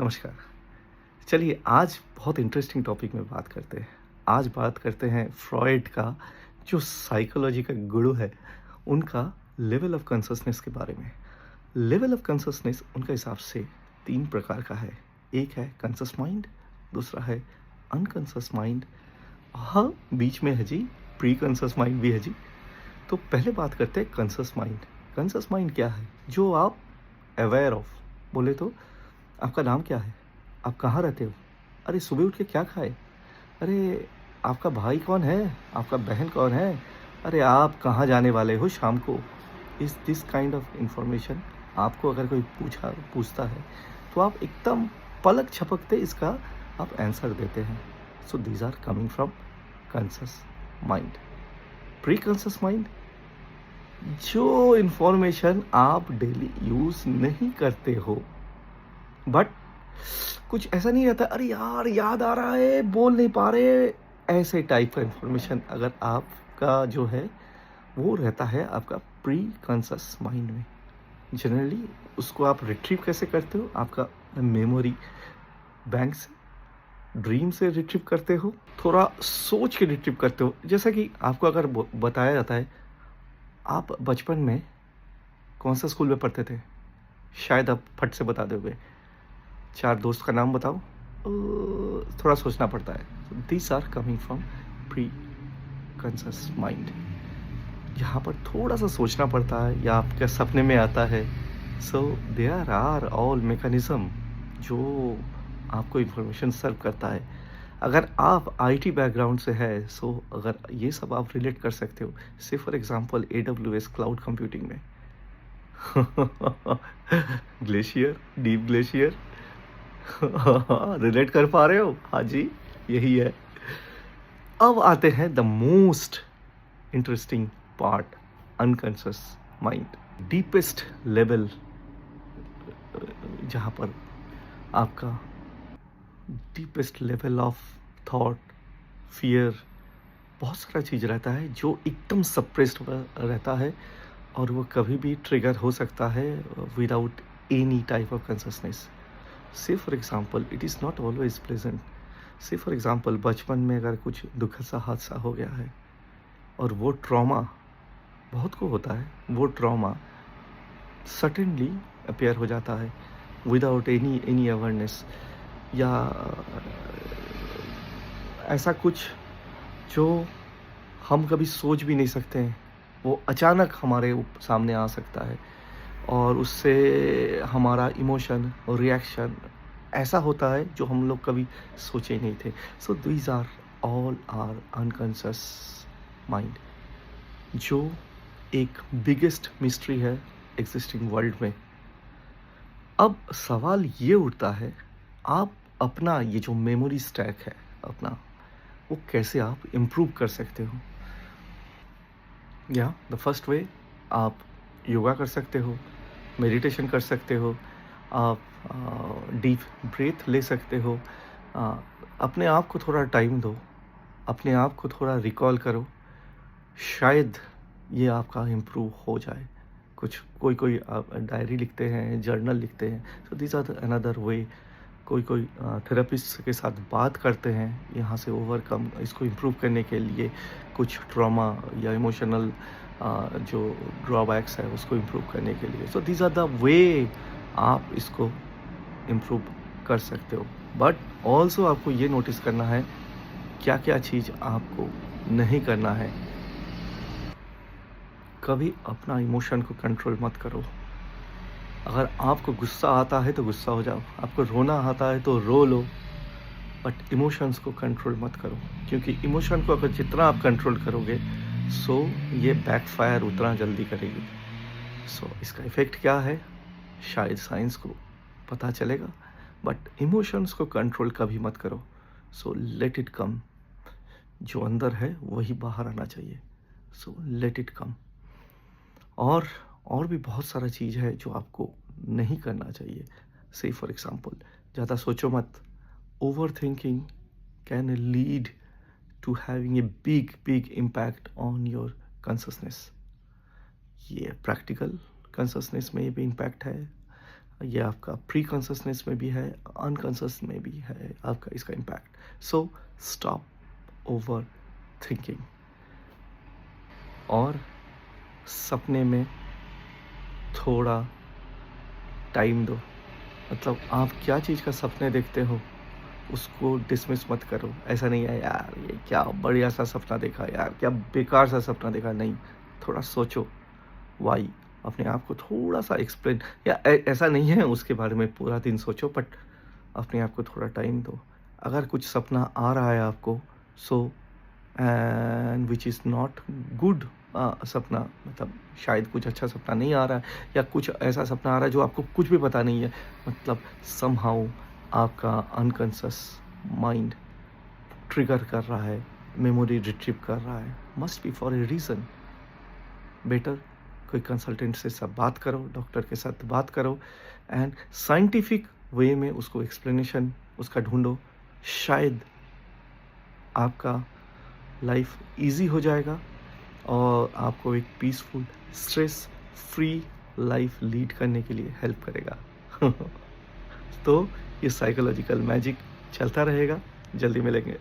नमस्कार। चलिए आज बहुत इंटरेस्टिंग टॉपिक में बात करते हैं। आज बात करते हैं फ्रॉइड का जो साइकोलॉजी का गुरु है, उनका लेवल ऑफ कॉन्शसनेस के बारे में। लेवल ऑफ कॉन्शसनेस उनके हिसाब से 3 प्रकार का है। एक है कॉन्शस माइंड, दूसरा है अनकॉन्शस माइंड, हाँ, बीच में है जी प्री कॉन्शस माइंड भी है जी। तो पहले बात करते हैं कॉन्शस माइंड। कॉन्शस माइंड क्या है? जो आप अवेयर ऑफ, बोले तो आपका नाम क्या है? आप कहाँ रहते हो? अरे सुबह उठ के क्या खाए? अरे आपका भाई कौन है? आपका बहन कौन है? अरे आप कहाँ जाने वाले हो शाम को? इस दिस काइंड ऑफ इंफॉर्मेशन आपको अगर कोई पूछता है तो आप एकदम पलक झपकते इसका आप आंसर देते हैं। So these are coming from conscious mind. Pre conscious mind, जो इंफॉर्मेशन आप डेली यूज नहीं करते हो, बट कुछ ऐसा नहीं रहता अरे यार याद आ रहा है बोल नहीं पा रहे, ऐसे टाइप का इंफॉर्मेशन अगर आपका जो है वो रहता है आपका प्री कॉन्शस माइंड में। जनरली उसको आप रिट्रीव कैसे करते हो? आपका मेमोरी बैंक से, ड्रीम से रिट्रीव करते हो, थोड़ा सोच के रिट्रीव करते हो। जैसा कि आपको अगर बताया जाता है, आप बचपन में कौन सा स्कूल में पढ़ते थे, शायद आप फट से बता दोगे। 4 दोस्त का नाम बताओ। थोड़ा सोचना पड़ता है। This are coming from pre conscious mind, जहाँ पर थोड़ा सा सोचना पड़ता है या आपके सपने में आता है। So there are all mechanism जो आपको इंफॉर्मेशन सर्व करता है। अगर आप आईटी बैकग्राउंड से है, सो अगर ये सब आप रिलेट कर सकते हो, से for example AWS cloud computing में ग्लेशियर, डीप ग्लेशियर रिलेट कर पा रहे हो? हाँ जी, यही है। अब आते हैं the most interesting part, unconscious mind, deepest level, जहाँ पर आपका deepest level of thought, fear, बहुत सारा चीज़ रहता है जो एकदम सप्रेस्ड रहता है और वो कभी भी ट्रिगर हो सकता है without any type of consciousness. Say for example it is not always pleasant. Say for example बचपन में अगर कुछ दुखद सा हादसा हो गया है और वो ट्रॉमा बहुत को होता है, वो ट्रॉमा सडनली अपीयर हो जाता है विदाउट एनी अवेयरनेस, या ऐसा कुछ जो हम कभी सोच भी नहीं सकते हैं, वो अचानक हमारे सामने आ सकता है और उससे हमारा इमोशन और रिएक्शन ऐसा होता है जो हम लोग कभी सोचे नहीं थे। So these are all are unconscious mind, जो एक बिगेस्ट मिस्ट्री है एग्जिस्टिंग वर्ल्ड में। अब सवाल ये उठता है, आप अपना ये जो मेमोरी स्टैक है अपना, वो कैसे आप इम्प्रूव कर सकते हो? या द फर्स्ट वे, आप योगा कर सकते हो, मेडिटेशन कर सकते हो, आप डीप ब्रीथ ले सकते हो, अपने आप को थोड़ा टाइम दो, अपने आप को थोड़ा रिकॉल करो, शायद ये आपका इम्प्रूव हो जाए। कुछ कोई आप डायरी लिखते हैं, जर्नल लिखते हैं, so this are another way. कोई थेरेपिस्ट के साथ बात करते हैं यहाँ से ओवरकम, इसको इम्प्रूव करने के लिए कुछ ट्रॉमा या इमोशनल जो ड्रॉबैक्स है उसको इम्प्रूव करने के लिए। So this are the way आप इसको इम्प्रूव कर सकते हो। बट ऑल्सो आपको ये नोटिस करना है क्या क्या चीज़ आपको नहीं करना है। कभी अपना इमोशन को कंट्रोल मत करो। अगर आपको गुस्सा आता है तो गुस्सा हो जाओ, आपको रोना आता है तो रो लो, बट इमोशंस को कंट्रोल मत करो, क्योंकि इमोशन को अगर जितना आप कंट्रोल करोगे सो ये बैकफायर उतना जल्दी करेगी। सो इसका इफ़ेक्ट क्या है शायद साइंस को पता चलेगा, बट इमोशंस को कंट्रोल कभी मत करो। सो लेट इट कम, जो अंदर है वही बाहर आना चाहिए। So let it come. और भी बहुत सारा चीज़ है जो आपको नहीं करना चाहिए। से फॉर एग्जांपल, ज़्यादा सोचो मत। Over thinking can lead to having a big impact on your consciousness. ये प्रैक्टिकल कॉन्शसनेस में भी इम्पैक्ट है, ये आपका प्री कॉन्शसनेस में भी है, अनकॉन्शस में भी है आपका इसका impact. So stop over thinking और सपने में थोड़ा टाइम दो। मतलब आप क्या चीज़ का सपने देखते हो उसको डिसमिस मत करो। ऐसा नहीं है यार ये क्या बढ़िया सा सपना देखा, यार क्या बेकार सा सपना देखा, नहीं। थोड़ा सोचो वाई, अपने आप को थोड़ा सा एक्सप्लेन, या ऐसा नहीं है उसके बारे में पूरा दिन सोचो, बट अपने आप को थोड़ा टाइम दो। अगर कुछ सपना आ रहा है आपको, so and which is not good सपना, मतलब शायद कुछ अच्छा सपना नहीं आ रहा है, या कुछ ऐसा सपना आ रहा है जो आपको कुछ भी पता नहीं है, मतलब समहाउ आपका अनकॉन्शियस माइंड ट्रिगर कर रहा है, मेमोरी रिट्रीव कर रहा है, must be for a reason. Better कोई कंसल्टेंट से सब बात करो, डॉक्टर के साथ बात करो, एंड साइंटिफिक वे में उसको एक्सप्लेनेशन उसका ढूंढो। शायद आपका लाइफ इजी हो जाएगा और आपको एक peaceful stress free life lead करने के लिए हेल्प करेगा। तो ये साइकोलॉजिकल मैजिक चलता रहेगा। जल्दी मिलेंगे।